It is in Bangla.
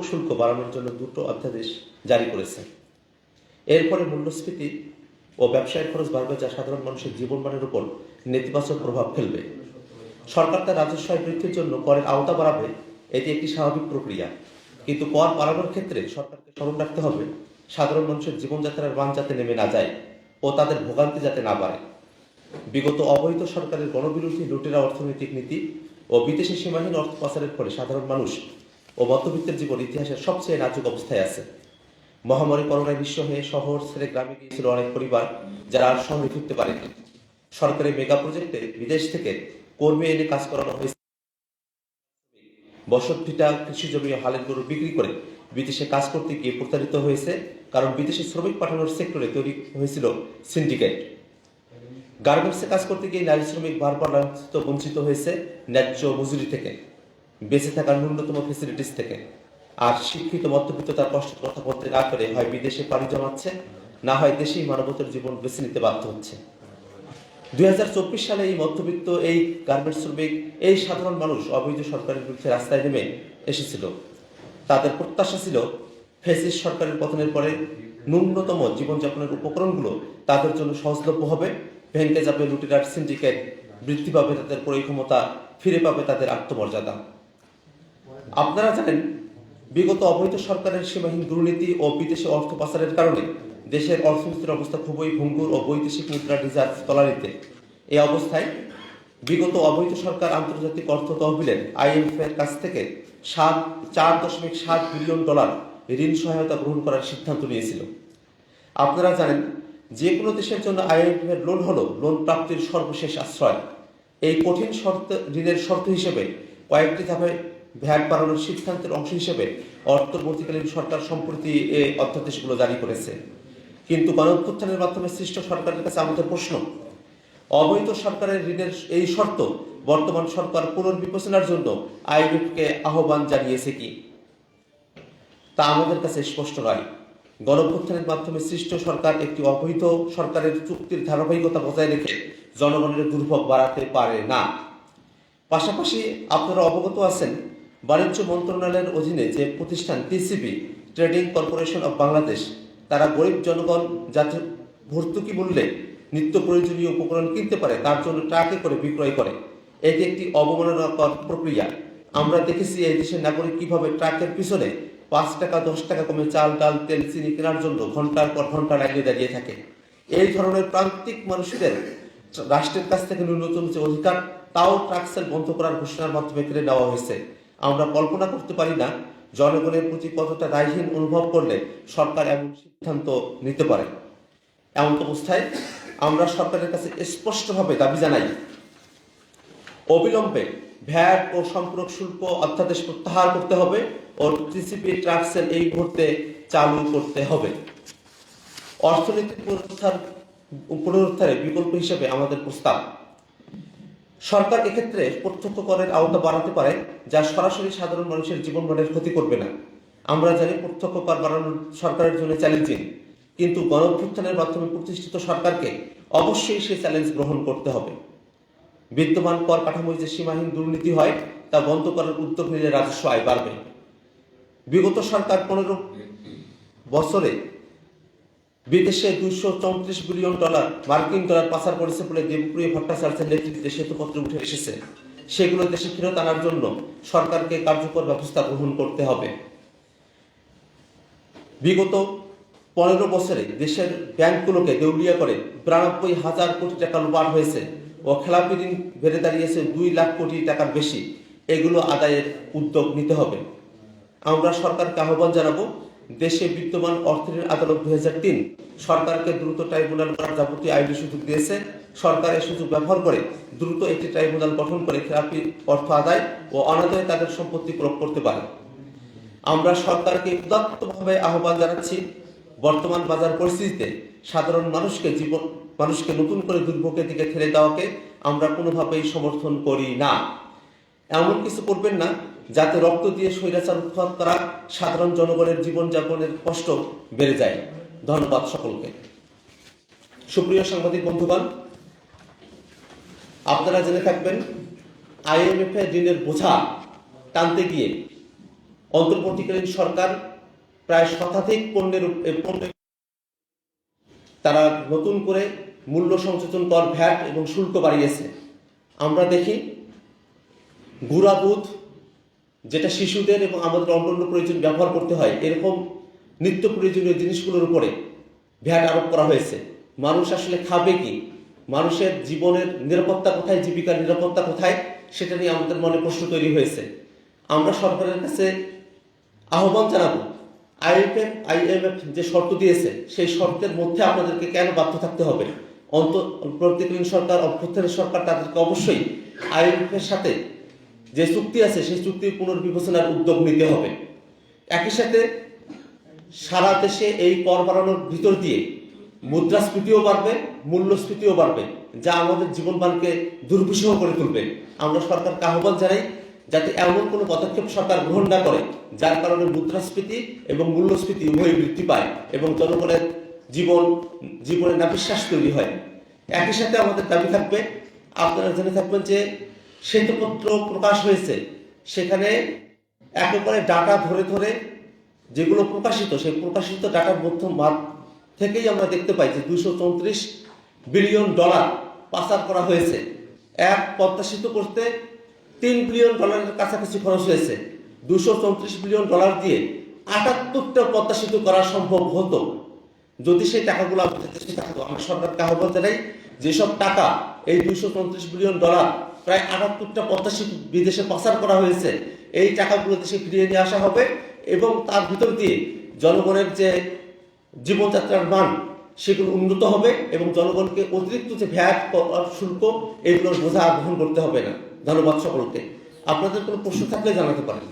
শুল্ক বাড়ানোর জন্য দুটো অধ্যাদেশ জারি করেছে। এরপরে মূল্যস্ফীতি ও ব্যবসায়িক খরচ বাড়বে, যা সাধারণ মানুষের জীবনমানের উপর নেতিবাচক প্রভাব ফেলবে। সরকার তার রাজস্ব আয় বৃদ্ধির জন্য করের আওতা বাড়াবে, এটি একটি স্বাভাবিক প্রক্রিয়া। কিন্তু কর বাড়ানোর ক্ষেত্রে সরকারকে স্মরণ রাখতে হবে সাধারণ মানুষের জীবনযাত্রার মান যাতে নেমে না যায় ও তাদের ভোগান্তি যাতে না বাড়ে। বিগত অবৈধ সরকারের গণবিরোধী লুটেরা অর্থনৈতিক নীতি ও বিদেশি সীমাহীন অর্থ পাচারের ফলে সাধারণ মানুষ ও মধ্যবিত্তের জীবন ইতিহাসের সবচেয়ে নাজুক অবস্থায় আছে। মহামারী করোনায় নিঃস্ব হয়ে শহর ছেড়ে গ্রামে গিয়েছিল অনেক পরিবার, যারা আর শহরে ফিরতে পারেনি। সরকারি মেগা প্রজেক্টে বিদেশ থেকে কর্মী এনে কাজ করানো হয়েছে। বসত ভিটা, কৃষি জমি ও হালের গরু বিক্রি করে বিদেশে কাজ করতে গিয়ে প্রতারিত হয়েছে, কারণ বিদেশে শ্রমিক পাঠানোর সেক্টরে তৈরি হয়েছিল সিন্ডিকেট। গার্মেন্টসে কাজ করতে গিয়ে নারী শ্রমিক বারবার লাঞ্ছিত বঞ্চিত হয়েছে ন্যায্য মজুরি থেকে, বেঁচে থাকার ন্যূনতম ফেসিলিটিস থেকে। আর শিক্ষিত মধ্যবিত্ত তার কষ্টের কথা বলতে না করে হয় বিদেশে পাড়ি জমাচ্ছে, না হয় দেশেই মানবতার জীবন বেছে নিতে বাধ্য হচ্ছে। 2024 সালে এই মধ্যবিত্ত, এই গার্মেন্টস শ্রমিক, এই সাধারণ মানুষ অবৈধ সরকারের বিরুদ্ধে রাস্তায় নেমে এসেছিল। তাদের প্রত্যাশা ছিল ফ্যাসিস্ট সরকারের পতনের পরে ন্যূনতম জীবনযাপনের উপকরণগুলো তাদের জন্য সহজলভ্য হবে, ভেঙে যাবে লুটেরার সিন্ডিকেট, বৃদ্ধি পাবে তাদের ক্রয় ক্ষমতা, ফিরে পাবে তাদের আত্মমর্যাদা। আপনারা জানেন, বিগত অবৈধ সরকারের সীমাহীন দুর্নীতি ও বিদেশি অর্থ পাচারের কারণে দেশের অর্থনীতির অবস্থা খুবই ভঙ্গুর ও বৈদেশিক মুদ্রা রিজার্ভ তলানিতে। এই অবস্থায় বিগত অবৈধ সরকার আন্তর্জাতিক অর্থ তহবিলের IMF এর কাছ থেকে $4.7 বিলিয়ন ঋণ সহায়তা গ্রহণ করার সিদ্ধান্ত নিয়েছিল। আপনারা জানেন, যে কোনো দেশের জন্য IMF এর লোন হলো লোন প্রাপ্তির সর্বশেষ আশ্রয়। এই কঠিন ঋণের শর্ত হিসেবে কয়েকটি ধাপে ভ্যাট বাড়ানোর সিদ্ধান্তের অংশ হিসেবে অন্তর্বর্তীকালীন সরকার সম্প্রতি এই অধ্যাদেশগুলো জারি করেছে। কিন্তু গণঅভ্যুত্থানের মাধ্যমে সৃষ্ট সরকারের কাছে আমাদের প্রশ্ন, অবৈধ সরকারের ঋণের এই শর্ত বর্তমান সরকার পুনর্বিবেচনার জন্য IMF-কে আহ্বান জানিয়েছে কি, তা আমাদের কাছে স্পষ্ট নয়। গণঅভ্যুত্থানের মাধ্যমে সৃষ্ট সরকার একটি অবৈধ সরকারের চুক্তির ধারাবাহিকতা বজায় রেখে জনগণের দুর্ভোগ বাড়াতে পারে না। পাশাপাশি আপনারা অবগত আছেন, বাণিজ্য মন্ত্রণালয়ের অধীনে যে প্রতিষ্ঠান TCB, trading corporation of Bangladesh, তারা গরিব জনগণ যাতে ভর্তুকি মূল্যে নিত্য প্রয়োজনীয় উপকরণ কিনতে পারে তার জন্য ট্রাকে করে বিক্রয় করে। এটি একটি অবমাননাকর প্রক্রিয়া। আমরা দেখেছি এই দেশের নাগরিক কিভাবে ট্রাকের পিছনে 5 টাকা 10 টাকা কমে চাল, ডাল, তেল, চিনি কেনার জন্য ঘন্টার পর ঘন্টা লাইনে দাঁড়িয়ে থাকে। এই ধরনের প্রান্তিক মানুষদের রাষ্ট্রের কাছ থেকে ন্যূনতম যে অধিকার, তাও ট্রাক সেল বন্ধ করার ঘোষণার মাধ্যমে কেড়ে নেওয়া হয়েছে। আমরা কল্পনা করতে পারি না জনগণের প্রতি কতটা দায়হীন অনুভব করলে সরকার এমন সিদ্ধান্ত নিতে পারে। এমন অবস্থায় আমরা সরকারের কাছে স্পষ্টভাবে দাবি জানাই, অবিলম্বে ভ্যাট ও সম্পূরক শুল্ক অধ্যাদেশ প্রত্যাহার করতে হবে ও TCB ট্রাক সেল এই মুহূর্তে চালু করতে হবে। অর্থনৈতিক পুনরুদ্ধারের বিকল্প হিসেবে আমাদের প্রস্তাব, সরকার এক্ষেত্রে প্রত্যক্ষ করের আওতা বাড়াতে পারে, যা সরাসরি সাধারণ মানুষের জীবনমানের ক্ষতি করবে না। আমরা জানি প্রত্যক্ষ কর বাড়ানো সরকারের জন্য চ্যালেঞ্জিং, কিন্তু গণঅভ্যুত্থানের মাধ্যমে প্রতিষ্ঠিত সরকারকে অবশ্যই সেই চ্যালেঞ্জ গ্রহণ করতে হবে। বিদ্যমান কর কাঠামোয় যে সীমাহীন দুর্নীতি হয় তা বন্ধ করার উদ্যোগ নিলে রাজস্ব আয় বাড়বে। বিগত সরকার 15 বছরে বিদেশে $234 বিলিয়ন মার্কিন ডলার পাচার করেছে বলে দেবপ্রিয় ভট্টাচার্যের নেতৃত্বে শ্বেতপত্র উঠে এসেছে। সেগুলো দেশে ফেরত আনার জন্য সরকারকে কার্যকর ব্যবস্থা গ্রহণ করতে হবে। বিগত 15 বছরে দেশের ব্যাংকগুলোকে দেউলিয়া করে 92,000 কোটি টাকা লুপাট হয়েছে ও খেলাপি ঋণ বেড়ে দাঁড়িয়েছে 2 লাখ কোটি টাকার বেশি। এগুলো আদায়ের উদ্যোগ নিতে হবে। আমরা সরকারকে আহ্বান জানাবো, দেশে বিদ্যমান অর্থনীতি আদালত 2003 সরকারকে দ্রুত ট্রাইব্যুনাল করার যাবতীয় আইনি সুযোগ দিয়েছে। সরকার এই সুযোগ ব্যবহার করে দ্রুত একটি ট্রাইব্যুনাল গঠন করে খেলাপি অর্থ আদায় ও অনাদায়ে তাদের সম্পত্তি প্রয়োগ করতে পারে। আমরা সরকারকে উদাত্তভাবে আহ্বান জানাচ্ছি, বর্তমান বাজার পরিস্থিতিতে সাধারণ মানুষকে নতুন করে দুর্ভোগের দিকে ঠেলে দেওয়াকে আমরা কোনোভাবেই সমর্থন করি না। এমন কিছু করবেন না যাতে রক্ত দিয়ে স্বৈরাচার উৎখাত করা সাধারণ জনগণের জীবনযাপনের কষ্ট বেড়ে যায়। ধন্যবাদ সকলকে। সুপ্রিয় সাংবাদিক বন্ধুগণ, আপনারা জেনে থাকবেন, IMF এর ঋণের বোঝা টানতে গিয়ে অন্তর্বর্তীকালীন সরকার প্রায় শতাধিক পণ্যের তারা নতুন করে মূল্য সংযোজন কর, ভ্যাট এবং শুল্ক বাড়িয়েছে। আমরা দেখি গুঁড়া দুধ, যেটা শিশুদের এবং আমাদের অন্যান্য প্রয়োজন ব্যবহার করতে হয়, এরকম নিত্য প্রয়োজনীয় জিনিসগুলোর উপরে ভ্যাট আরোপ করা হয়েছে। মানুষ আসলে খাবে কি? মানুষের জীবনের নিরাপত্তা কোথায়, জীবিকার নিরাপত্তা কোথায়, সেটা নিয়ে আমাদের মনে প্রশ্ন তৈরি হয়েছে। আমরা সরকারের কাছে আহ্বান জানাবো, IMF যে শর্ত দিয়েছে সেই শর্তের মধ্যে আপনাদেরকে কেন বাধ্য থাকতে হবে? অন্তর্বর্তীকালীন সরকার, অভ্যন্তরীণ সরকার তাদেরকে অবশ্যই IMF এর সাথে যে চুক্তি আছে সেই চুক্তির পুনর্বিবেচনার উদ্যোগ নিতে হবে। একই সাথে সারা দেশে এই কর বাড়ানোর ভিতর দিয়ে মুদ্রাস্ফীতিও বাড়বে, মূল্যস্ফীতিও বাড়বে, যা আমাদের জীবনমানকে দুর্বিষহ করে তুলবে। আমরা সরকারকে আহ্বান জানাই যাতে এমন কোনো পদক্ষেপ সরকার গ্রহণ না করে যার কারণে মুদ্রাস্ফীতি এবং মূল্যস্ফীতি উভয়ই বৃদ্ধি পায় এবং জনগণের জীবনে নাভিশ্বাস তৈরি হয়। একই সাথে আমাদের দাবি থাকবে, আপনারা জেনে থাকবেন যে শ্বেতপত্র প্রকাশ হয়েছে, সেখানে একেবারে ডাটা ধরে ধরে যেগুলো প্রকাশিত, সেই প্রকাশিত ডাটার মধ্যে থেকেই আমরা দেখতে পাই যে $234 বিলিয়ন পাচার করা হয়েছে। এক পদ্মা সেতু করতে $3 বিলিয়ন কাছাকাছি খরচ হয়েছে। $234 বিলিয়ন দিয়ে 78টা পদ্মা সেতু করা সম্ভব হতো যদি সেই টাকাগুলো আমাদের দেশে থাকতো। আমরা সরকারকে আহ্বান জানাই, যেসব টাকা এই $234 বিলিয়ন, প্রায় 78টা পদ্মা সেতু বিদেশে পাচার করা হয়েছে, এই টাকাগুলো দেশে ফিরিয়ে নিয়ে আসা হবে এবং তার ভিতর দিয়ে জনগণের যে জীবনযাত্রার মান সেগুলো উন্নত হবে এবং জনগণকে অতিরিক্ত যে ভ্যাট শুল্ক এগুলোর বোঝা গ্রহণ করতে হবে না। ধন্যবাদ সকলকে। আপনাদের কোনো প্রশ্ন থাকলে জানাতে পারেন।